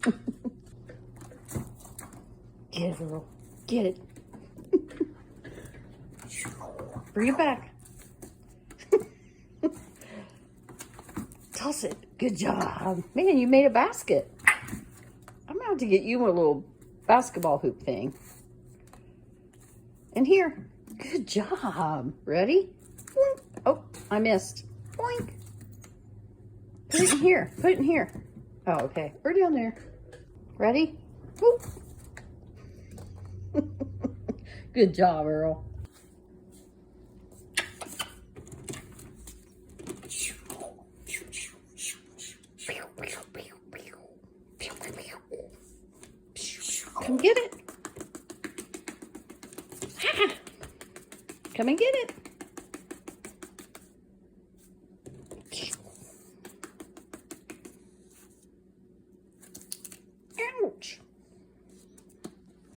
Get it, Earl. Get it. Bring it back. Toss it. Good job. Man, you made a basket. I'm going to have to get you a little basketball hoop thing. And here. Good job. Ready? Boink. Oh, I missed. Boink. Put it in here. Put it in here. Oh, okay. We're down there. Ready? Whoop. Good job, Earl. Come get it. Come and get it.